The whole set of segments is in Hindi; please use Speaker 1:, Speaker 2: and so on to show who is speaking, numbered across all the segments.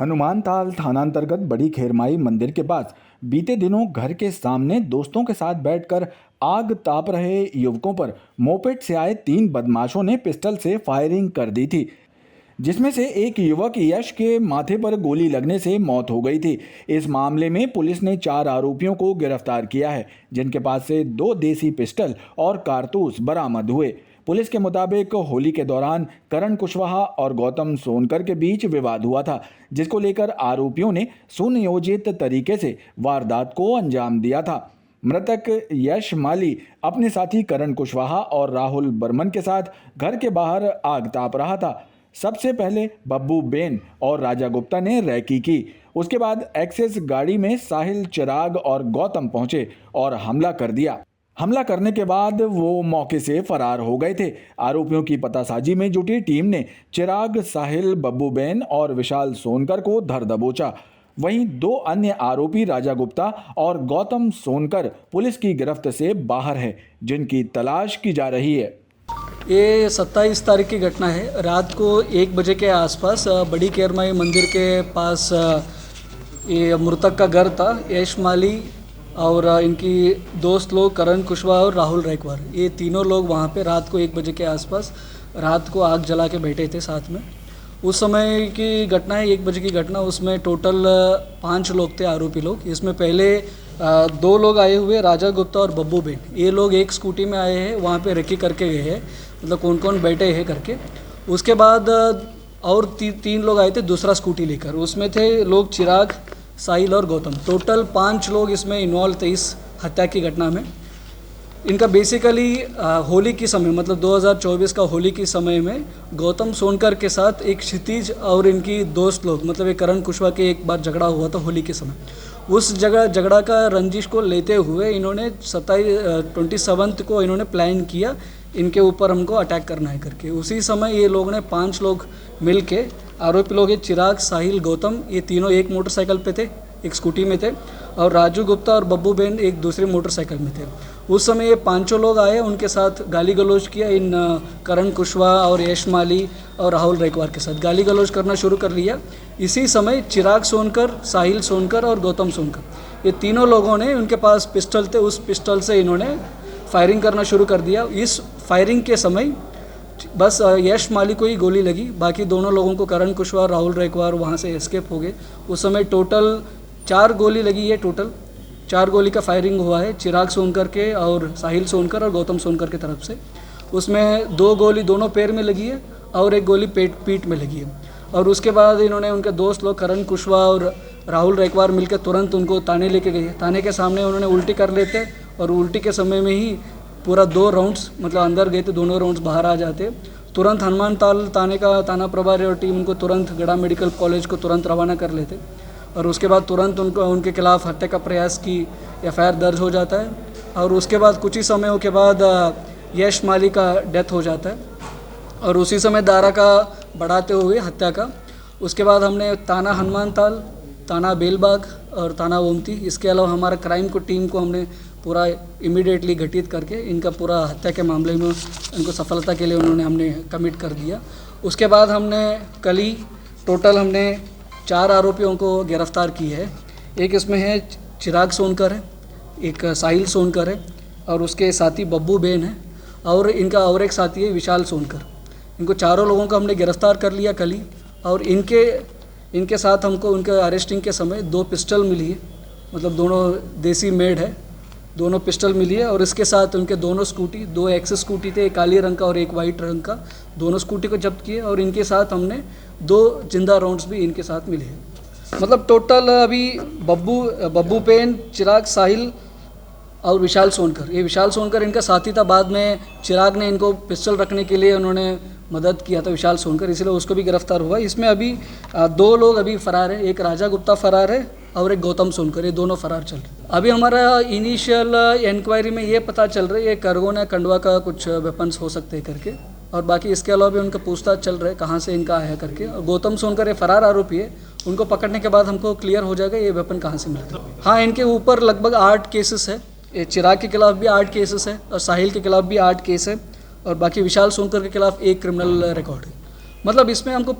Speaker 1: हनुमानताल थानांतर्गत बड़ी खेरमाई मंदिर के पास बीते दिनों घर के सामने दोस्तों के साथ बैठकर आग ताप रहे युवकों पर मोपेड से आए 3 बदमाशों ने पिस्टल से फायरिंग कर दी थी, जिसमें से एक युवक यश के माथे पर गोली लगने से मौत हो गई थी। इस मामले में पुलिस ने 4 आरोपियों को गिरफ्तार किया है, जिनके पास से 2 देसी पिस्टल और कारतूस बरामद हुए। पुलिस के मुताबिक होली के दौरान करण कुशवाहा और गौतम सोनकर के बीच विवाद हुआ था, जिसको लेकर आरोपियों ने सुनियोजित तरीके से वारदात को अंजाम दिया था। मृतक यश माली अपने साथी करण कुशवाहा और राहुल बर्मन के साथ घर के बाहर आग ताप रहा था। सबसे पहले बब्बू बेन और राजा गुप्ता ने रैकी की। उसके बाद एक्सेस गाड़ी में साहिल, चिराग और गौतम पहुंचे और हमला कर दिया। हमला करने के बाद वो मौके से फरार हो गए थे। आरोपियों की पतासाजी में जुटी टीम ने चिराग, साहिल, बब्बू बेन और विशाल सोनकर को धर दबोचा। वहीं 2 अन्य आरोपी राजा गुप्ता और गौतम सोनकर पुलिस की गिरफ्त से बाहर है, जिनकी तलाश की जा रही है।
Speaker 2: ये 27 तारीख की घटना है। रात को 1 बजे के आसपास बड़ी केरमाई मंदिर के पास ये मृतक का घर था। यश माली और इनकी दोस्त लोग करण कुशवाहा और राहुल रैकवार, ये तीनों लोग वहाँ पे रात को 1 बजे के आसपास रात को आग जला के बैठे थे साथ में। उस समय की घटना है, 1 बजे की घटना। उसमें टोटल 5 लोग थे आरोपी लोग। इसमें पहले 2 लोग आए हुए, राजा गुप्ता और बब्बू बेन। ये लोग एक स्कूटी में आए हैं, वहाँ पे रेकी करके गए हैं, मतलब कौन कौन बैठे हैं करके। उसके बाद और 3 लोग आए थे दूसरा स्कूटी लेकर। उसमें थे लोग चिराग, साहिल और गौतम। टोटल 5 लोग इसमें इन्वॉल्व थे इस हत्या की घटना में। इनका बेसिकली होली की समय, मतलब 2024 का होली की समय में गौतम सोनकर के साथ एक क्षितिज और इनकी दोस्त लोग, मतलब एक करण कुशवाहा के एक बार झगड़ा हुआ था होली के समय। उस झगड़ा का रंजिश को लेते हुए इन्होंने 27 को इन्होंने प्लान किया इनके ऊपर हमको अटैक करना है करके। उसी समय ये लोग ने 5 लोग मिल के, आरोपी लोग चिराग, साहिल, गौतम, ये तीनों एक मोटरसाइकिल पे थे, एक स्कूटी में थे, और राजू गुप्ता और बब्बू बेन एक दूसरे मोटरसाइकिल में थे। उस समय ये 5 लोग आए, उनके साथ गाली गलौज किया। इन करण कुशवाहा और यश माली और राहुल रैकवार के साथ गाली गलौज करना शुरू कर लिया। इसी समय चिराग सोनकर, साहिल सोनकर और गौतम सोनकर, ये तीनों लोगों ने, उनके पास पिस्टल थे, उस पिस्टल से इन्होंने फायरिंग करना शुरू कर दिया। इस फायरिंग के समय बस यश माली को ही गोली लगी, बाकी दोनों लोगों को, करण कुशवाहा, राहुल रैकवार, वहाँ से एस्केप हो गए। उस समय टोटल 4 गोली लगी है। टोटल 4 गोली का फायरिंग हुआ है चिराग सोनकर के और साहिल सोनकर और गौतम सोनकर की तरफ से। उसमें 2 गोली दोनों पैर में लगी है और 1 गोली पीठ में लगी है। और उसके बाद इन्होंने, उनके दोस्त लोग करण कुशवाहा और राहुल रैकवार मिलकर तुरंत उनको थाने लेके गए। थाने के सामने उन्होंने उल्टी कर लेते और उल्टी के समय में ही पूरा 2 राउंड्स, मतलब अंदर गए थे, दोनों राउंड्स बाहर आ जाते। तुरंत हनुमानताल थाने का थाना प्रभारी और टीम उनको तुरंत गढ़ा मेडिकल कॉलेज को तुरंत रवाना कर लेते और उसके बाद तुरंत उनके खिलाफ हत्या का प्रयास की एफआईआर दर्ज हो जाता है। और उसके बाद कुछ ही समयों के बाद यश माली का डेथ हो जाता है और उसी समय दायरा का बढ़ाते हुए हत्या का। उसके बाद हमने थाना हनुमानताल, थाना बेलबाग और थाना ओमती, इसके अलावा हमारा क्राइम को टीम को हमने पूरा इमीडिएटली गठित करके इनका पूरा हत्या के मामले में इनको सफलता के लिए हमने कमिट कर दिया। उसके बाद हमने कल ही टोटल हमने 4 आरोपियों को गिरफ्तार की है। एक इसमें है चिराग सोनकर है, एक साहिल सोनकर है और उसके साथी बब्बू बेन है और इनका और एक साथी है विशाल सोनकर। इनको चारों लोगों को हमने गिरफ्तार कर लिया कल ही। और इनके साथ हमको उनके अरेस्टिंग के समय 2 पिस्टल मिली है, मतलब दोनों देसी मेड है, दोनों पिस्टल मिली है। और इसके साथ उनके दोनों स्कूटी, 2 एक्सेस स्कूटी थे, एक काली रंग का और एक वाइट रंग का, दोनों स्कूटी को जब्त किए। और इनके साथ हमने 2 जिंदा राउंड्स भी इनके साथ मिले हैं। मतलब टोटल अभी बब्बू पेन, चिराग, साहिल और विशाल सोनकर, ये विशाल सोनकर इनका साथी था। बाद में चिराग ने इनको पिस्टल रखने के लिए उन्होंने मदद किया था, विशाल सोनकर, इसलिए उसको भी गिरफ्तार हुआ। इसमें अभी 2 लोग अभी फरार है, एक राजा गुप्ता फरार है और एक गौतम सोनकर, ये दोनों फरार चल रहे। अभी हमारा इनिशियल इंक्वायरी में ये पता चल रहा है ये करगोना कंडवा का कुछ वेपन्स हो सकते हैं करके, और बाकी इसके अलावा भी उनका पूछताछ चल रहा है कहाँ से इनका आया करके। और गौतम सोनकर ये फरार आरोपी है, उनको पकड़ने के बाद हमको क्लियर हो जाएगा ये वेपन कहाँ से मिलता है। हाँ, इनके ऊपर लगभग 8 केसेस है। ये चिराग के खिलाफ भी 8 केसेस है और साहिल के खिलाफ भी 8 केस है और बाकी विशाल सोनकर के खिलाफ 1 क्रिमिनल रिकॉर्ड है। मतलब इसमें हमको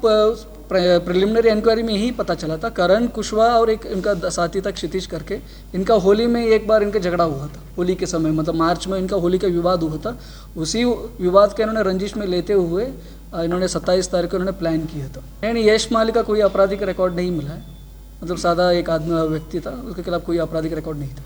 Speaker 2: प्रिलिमिनरी इंक्वायरी में ही पता चला था। करण कुशवाहा और एक इनका साथी था क्षितिज करके, इनका होली में एक बार इनका झगड़ा हुआ था। होली के समय मतलब मार्च में इनका होली का विवाद हुआ था। उसी विवाद के इन्होंने रंजिश में लेते हुए इन्होंने 27 तारीख को इन्होंने प्लान किया था। यानी यश माली का कोई आपराधिक रिकॉर्ड नहीं मिला है, मतलब सादा एक आदमी व्यक्ति था, उसके खिलाफ कोई आपराधिक रिकॉर्ड नहीं था।